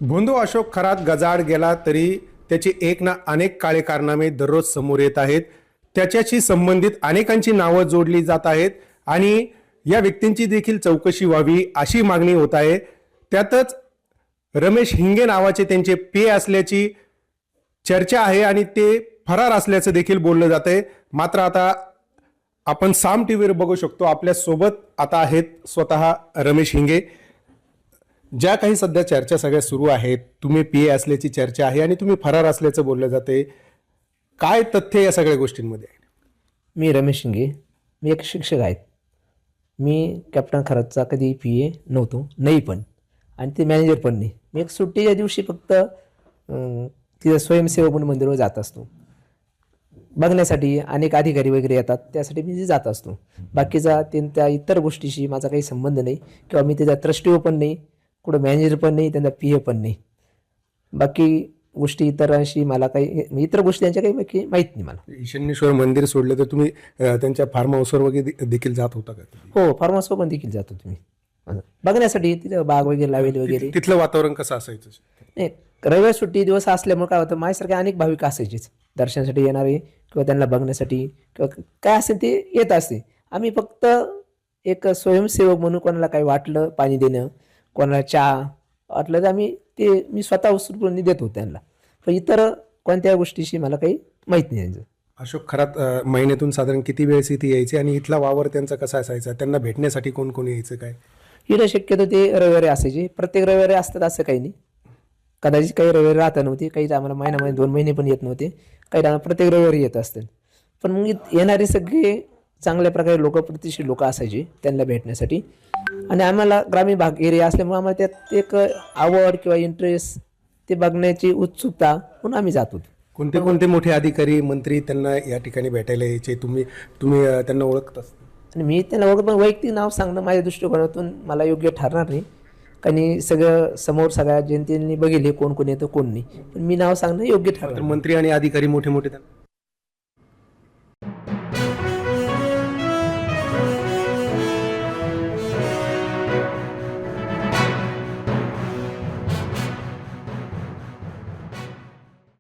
भोंदू अशोक खरात गजाआड गेला तरी त्याचे एक ना अनेक काळे कारनामे दररोज समोर येत आहेत. त्याच्याशी संबंधित अनेकांची नावं जोडली जात आहेत आणि या व्यक्तींची देखील चौकशी व्हावी अशी मागणी होत आहे. त्यातच रमेश हिंगे नावाचे त्यांचे पे असल्याची चर्चा आहे आणि ते फरार असल्याचं देखील बोललं जात आहे. मात्र आता आपण साम टीव्हीवर बघू शकतो, आपल्या सोबत आता आहेत स्वतः रमेश हिंगे. ज्या काही सध्या चर्चा सगळ्या सुरू आहेत, तुम्ही पीए असल्याची चर्चा आहे आणि तुम्ही फरार असल्याचं बोललं जाते, काय तथ्य या सगळ्या गोष्टींमध्ये आहे? मी रमेश शिंगे, मी एक शिक्षक आहेत. मी कॅप्टन खरातचा कधी पी ए नव्हतो, नाही पण, आणि ते मॅनेजर पण नाही. मी एक सुट्टीच्या दिवशी फक्त तिथं स्वयंसेवक म्हणून मंदिरावर जात असतो बघण्यासाठी. अनेक अधिकारी वगैरे येतात, त्यासाठी मी जात असतो. बाकीचा त्या इतर गोष्टीशी माझा काही संबंध नाही, किंवा मी त्याचा ट्रस्टीओ पण नाही, कुठं मॅनेजर पण नाही, त्यांचा पी ए पण नाही. बाकी गोष्टी इतरांशी मला काही, इतर गोष्टी त्यांच्या काही बाकी माहीत नाही मला. ईशान्येश्वर मंदिर सोडलं तर तुम्ही त्यांच्या फार्म हाऊसवर वगैरे देखील जात होता का? हो, फार्महाऊसवर पण देखील जातो तुम्ही बघण्यासाठी. तिथं बाग वगैरे लावलेली वगैरे. तिथलं वातावरण कसं असायचं? नाही, रविवार सुट्टी दिवस असल्यामुळे काय होतं, माझ्यासारखे अनेक भाविक असायचेच दर्शनासाठी येणारे, किंवा त्यांना बघण्यासाठी किंवा काय असेल ते येत असते. आम्ही फक्त एक स्वयंसेवक म्हणून कोणाला काही वाटलं, पाणी देणं, कोणाला चहा वाटलं तर मी स्वतः उत्स्फूर्तपणे देतो त्यांना. पण इतर कोणत्या गोष्टीशी मला काही माहीत नाही त्यांचं. अशोक खरात महिन्यातून साधारण किती वेळेस इथे यायचे आणि इथला वावर त्यांचा कसा असायचा? त्यांना भेटण्यासाठी कोण कोण यायचं काय? इथं शक्यतो ते रविवारी असायचे. प्रत्येक रविवारी असतात असं काही नाही. कदाचित काही रविवारी राहता नव्हते, काही आम्हाला महिन्यामध्ये 2 महिने पण येत नव्हते, काही आम्हाला प्रत्येक रविवारी येत असतात. पण मग येणारे सगळे चांगल्या प्रकारे लोक, प्रतिष्ठित लोक असायचे त्यांना भेटण्यासाठी. आणि आम्हाला ग्रामीण भाग एरिया असल्यामुळे आम्हाला त्यात एक आवड किंवा इंटरेस्ट, ते बघण्याची उत्सुकता म्हणून आम्ही जात होतो. कोणते कोणते मोठे अधिकारी, मंत्री त्यांना या ठिकाणी भेटायला यायचे? तुम्ही त्यांना ओळखता? आणि मी त्यांना पण वैयक्तिक नाव सांगणं माझ्या दृष्टिकोनातून मला योग्य ठरणार नाही, कारण सगळं समोर सगळ्या जनतेने बघितले कोण कोण येतं कोण नाही. पण मी नाव सांगणं योग्य ठरणार. मंत्री आणि अधिकारी मोठे मोठे